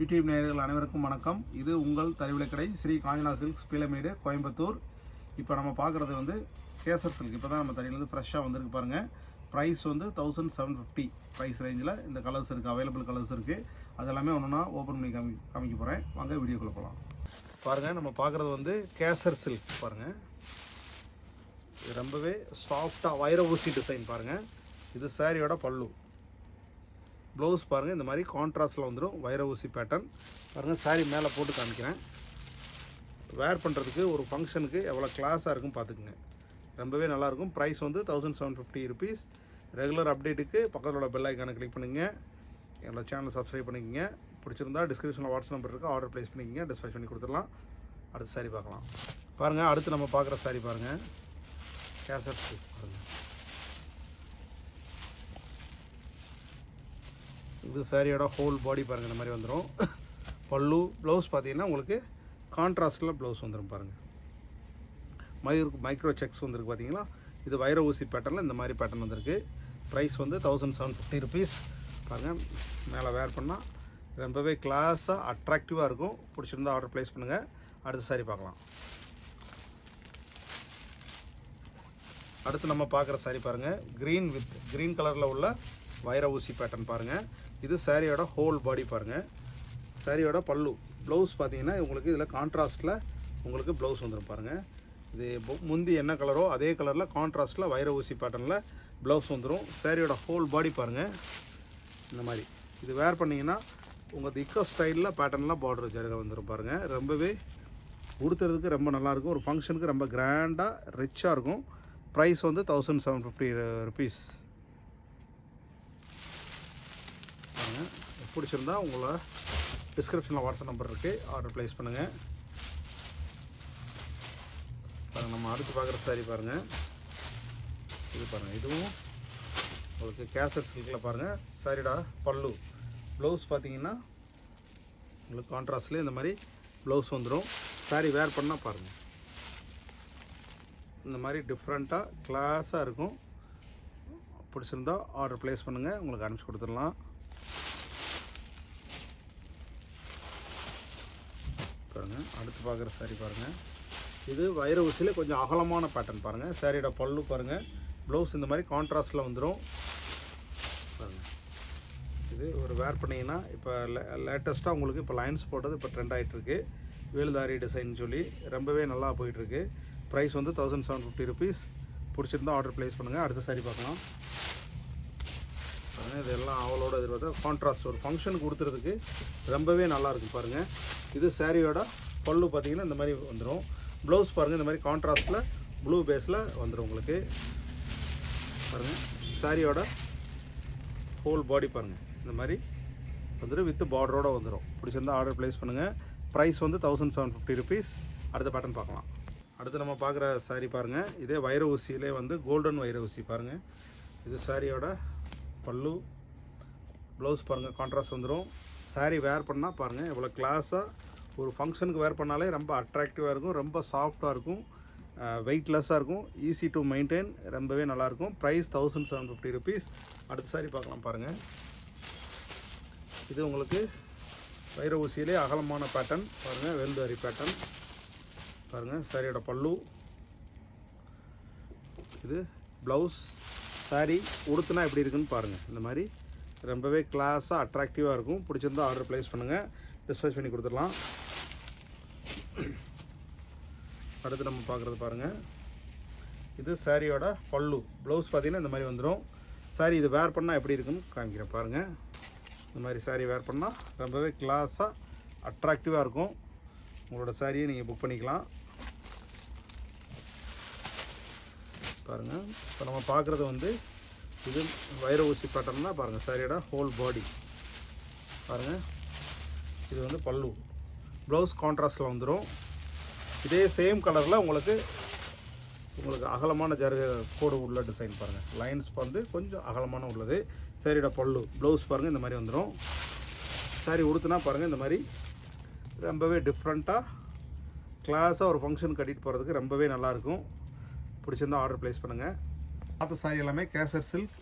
YouTube நேயர்கள் அனைவருக்கும் வணக்கம். இது உங்கள் தறிவிலைக்கடை ஸ்ரீ காஞ்சனா சில்க்ஸ் பீலமேடு கோயம்புத்தூர். இப்போ நம்ம பார்க்குறது வந்து கேசர் சில்க். இப்போ தான் நம்ம தறியிலேருந்து ஃப்ரெஷ்ஷாக வந்திருக்கு பாருங்கள். ப்ரைஸ் வந்து 1750 ப்ரைஸ் ரேஞ்சில் இந்த கலர்ஸ் இருக்குது, அவைலபிள் கலர்ஸ் இருக்குது. அதெல்லாமே ஒன்றுனா ஓப்பன் பண்ணி காமிக்க போகிறேன். வாங்க வீடியோக்குள்ளே போகலாம். பாருங்கள், நம்ம பார்க்குறது வந்து கேசர் சில்க் பாருங்கள். இது ரொம்பவே சாஃப்டாக வைர ஊசி டிசைன் பாருங்கள். இது சாரியோட பல்லு. ப்ளவுஸ் பாருங்கள், இந்த மாதிரி கான்ட்ராஸ்டில் வந்துடும், வைர ஊசி பேட்டர்ன் பாருங்கள். சாரீ மேலே போட்டு காமிக்கிறேன். வேர் பண்ணுறதுக்கு ஒரு ஃபங்க்ஷனுக்கு எவ்வளோ கிளாஸாக இருக்கும் பார்த்துக்குங்க. ரொம்பவே நல்லாயிருக்கும். ப்ரைஸ் வந்து 1750 ருபீஸ். ரெகுலர் அப்டேட்டுக்கு பக்கத்தில் உள்ள பெல் ஐக்கானை கிளிக் பண்ணுங்க. என்னோட சேனலை சப்ஸ்கிரைப் பண்ணிக்கோங்க. பிடிச்சிருந்தா டிஸ்கிரிப்ஷனில் வாட்ஸ்அப் நம்பர் இருக்குது, ஆர்டர் ப்ளேஸ் பண்ணிக்கோங்க. டிஸ்பேச் பண்ணி கொடுத்துடலாம். அடுத்த சாரீ பார்க்கலாம். பாருங்கள், அடுத்து நம்ம பார்க்குற சாரீ பாருங்கள், கேசர் சில்க் பாருங்கள். இது சாரியோட ஹோல் பாடி பாருங்கள், இந்த மாதிரி வந்துடும். பல்லு ப்ளவுஸ் பார்த்தீங்கன்னா உங்களுக்கு கான்ட்ராஸ்டில் ப்ளவுஸ் வந்துடும் பாருங்கள். மைக்ரோ செக்ஸ் வந்துருக்கு பார்த்தீங்களா. இது வைர ஊசி பேட்டர்னில் இந்த மாதிரி பேட்டர்ன் வந்திருக்கு. ப்ரைஸ் வந்து 1750 ருபீஸ். பாருங்கள், மேலே வேர் பண்ணால் ரொம்பவே கிளாஸாக அட்ராக்டிவாக இருக்கும். பிடிச்சிருந்தா ஆர்டர் ப்ளேஸ் பண்ணுங்கள். அடுத்த சாரி பார்க்கலாம். அடுத்து நம்ம பார்க்குற சாரி பாருங்கள், க்ரீன் கலரில் உள்ள வைர ஊசி பேட்டர்ன் பாருங்கள். இது சாரியோட ஹோல் பாடி பாருங்கள். சாரியோட பல்லு ப்ளவுஸ் பார்த்தீங்கன்னா உங்களுக்கு இதில் கான்ட்ராஸ்ட்டில் உங்களுக்கு ப்ளவுஸ் வந்துடும் பாருங்கள். இது முந்தி என்ன கலரோ அதே கலரில் கான்ட்ராஸ்ட்டில் வைர ஊசி பேட்டர்னில் ப்ளவுஸ் வந்துடும். சாரியோட ஹோல் பாடி பாருங்கள், இந்த மாதிரி. இது வேர் பண்ணிங்கன்னா உங்கள் திக்க ஸ்டைலில் பேட்டர்னில் பார்டர் ஜருகை வந்துடும் பாருங்கள். ரொம்பவே உடுத்துறதுக்கு ரொம்ப நல்லாயிருக்கும். ஒரு ஃபங்க்ஷனுக்கு ரொம்ப கிராண்டாக ரிச்சாக இருக்கும். ப்ரைஸ் வந்து 1750 ருபீஸ். பிடிச்சிருந்தா உங்களை டிஸ்கிரிப்ஷனில் வாட்ஸ்அப் நம்பர் இருக்குது, ஆர்டர் ப்ளேஸ் பண்ணுங்கள். பாருங்கள், நம்ம அடுத்து பார்க்குற சாரி பாருங்கள். இது பாருங்கள், இதுவும் உங்களுக்கு கேசர் சில்கில் பாருங்கள். சாரிடா பல்லு ப்ளவுஸ் பார்த்தீங்கன்னா உங்களுக்கு கான்ட்ராஸ்ட்லேயே இந்த மாதிரி ப்ளவுஸ் வந்துடும். சாரி வேர் பண்ணால் பாருங்கள், இந்த மாதிரி டிஃப்ரெண்ட்டாக கிளாஸாக இருக்கும். பிடிச்சிருந்தா ஆர்டர் ப்ளேஸ் பண்ணுங்கள், உங்களுக்கு அனுப்பிச்சி கொடுத்துடலாம். பாருங்கள், அடுத்து பார்க்குற சாரி பாருங்கள். இது வைர ஊசியில் கொஞ்சம் அகலமான பேட்டர்ன் பாருங்கள். சாரியோட பல்லு பாருங்கள், ப்ளவுஸ் இந்த மாதிரி கான்ட்ராஸ்டில் வந்துடும் பாருங்கள். இது ஒரு வேர் பண்ணிங்கன்னா இப்போ லேட்டஸ்ட்டாக உங்களுக்கு இப்போ லைன்ஸ் போட்டது இப்போ ட்ரெண்ட் ஆகிட்டுருக்கு. வேலுதாரி டிசைன் சொல்லி ரொம்பவே நல்லா போயிட்டுருக்கு. ப்ரைஸ் வந்து 1750 ருபீஸ். பிடிச்சிருந்தா ஆர்டர் ப்ளேஸ் பண்ணுங்கள். அடுத்த சாரி பார்க்கலாம். பாருங்கள், இதெல்லாம் அவளோட எதிர்பார்த்தா கான்ட்ராஸ்ட் ஒரு ஃபங்க்ஷனுக்கு கொடுத்துறதுக்கு ரொம்பவே நல்லாயிருக்கும் பாருங்கள். இது சாரியோட பல்லு பார்த்தீங்கன்னா இந்த மாதிரி வந்துடும். ப்ளவுஸ் பாருங்கள், இந்த மாதிரி கான்ட்ராஸ்ட்டில் ப்ளூ பேஸில் வந்துடும் உங்களுக்கு பாருங்கள். சாரியோட ஹோல் பாடி பாருங்கள், இந்த மாதிரி வந்துடும், வித் பார்டரோடு வந்துடும். பிடிச்சிருந்தால் ஆர்டர் ப்ளேஸ் பண்ணுங்கள். ப்ரைஸ் வந்து 1750 ருபீஸ். அடுத்த பேட்டர்ன் பார்க்கலாம். அடுத்து நம்ம பார்க்குற சாரி பாருங்கள். இதே வைர ஊசியிலே வந்து கோல்டன் வைர ஊசி பாருங்கள். இது சாரியோட பல்லு, ப்ளவுஸ் பாருங்கள் கான்ட்ராஸ்ட் வந்துடும். சாரீ வேர் பண்ணால் பாருங்கள் எவ்வளோ கிளாஸாக ஒரு ஃபங்க்ஷனுக்கு வேர் பண்ணாலே ரொம்ப அட்ராக்டிவாக இருக்கும். ரொம்ப சாஃப்டாக இருக்கும், வெயிட்லெஸ்ஸாக இருக்கும், ஈஸி டு மெயின்டைன், ரொம்பவே நல்லாயிருக்கும். Price 1750 rupees. அடுத்த சாரீ பார்க்கலாம் பாருங்கள். இது உங்களுக்கு வைர ஊசியிலே அகலமான பேட்டர்ன் பாருங்கள், வேல்தாரி பேட்டர்ன் பாருங்கள். சாரியோட பல்லு, இது ப்ளவுஸ். சாரீ உடுத்துனா எப்படி இருக்குன்னு பாருங்கள். இந்த மாதிரி ரொம்பவே கிளாஸாக அட்ராக்டிவாக இருக்கும். பிடிச்சிருந்தா ஆர்டர் ப்ளேஸ் பண்ணுங்கள், டிஸ்பேச் பண்ணி கொடுத்துடலாம். அடுத்து நம்ம பார்க்குறது பாருங்கள். இது சாரியோட பல்லு, ப்ளவுஸ் பார்த்தீங்கன்னா இந்த மாதிரி வந்துடும். சாரீ இது வேர் பண்ணால் எப்படி இருக்குன்னு காமிக்கிறேன் பாருங்கள். இந்த மாதிரி சாரீ வேர் பண்ணால் ரொம்பவே கிளாஸாக அட்ராக்டிவாக இருக்கும். உங்களோட சாரியை நீங்கள் புக் பண்ணிக்கலாம் பாருங்கள். இப்போ நம்ம பார்க்குறது வந்து இது வைர ஊசி பேட்டர்னா பாருங்கள். சாரியோட ஹோல் பாடி பாருங்கள். இது வந்து பல்லு, ப்ளவுஸ் கான்ட்ராஸ்டில் வந்துடும். இதே சேம் கலரில் உங்களுக்கு அகலமான ஜருக கோடு உள்ள டிசைன் பாருங்கள். லைன்ஸ் வந்து கொஞ்சம் அகலமான உள்ளது. சாரியோட பல்லு, ப்ளவுஸ் பாருங்கள் இந்த மாதிரி வந்துடும். சாரி உடுத்துனா பாருங்கள் இந்த மாதிரி ரொம்பவே டிஃப்ரெண்ட்டாக கிளாஸாக ஒரு ஃபங்க்ஷன் கட்டிட்டு போகிறதுக்கு ரொம்பவே நல்லாயிருக்கும். பிடிச்சிருந்தால் ஆர்டர் ப்ளேஸ் பண்ணுங்கள். மற்ற சாரி எல்லாமே கேசர் சில்க்.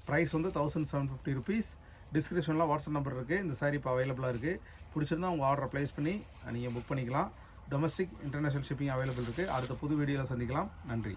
ப்ரைஸ் வந்து 1750 ருபீஸ். டிஸ்கிரிப்ஷனில் வாட்ஸ்அப் நம்பர் இருக்குது. இந்த சாரி இப்போ அவைலபிளாக இருக்குது. பிடிச்சிருந்தா உங்கள் ஆர்டரை ப்ளேஸ் பண்ணி நீங்கள் புக் பண்ணிக்கலாம். டொமஸ்டிக் இன்டர்நேஷ்னல் ஷிப்பிங் அவைலபிள் இருக்குது. அடுத்த புது வீடியோவில் சந்திக்கலாம். நன்றி.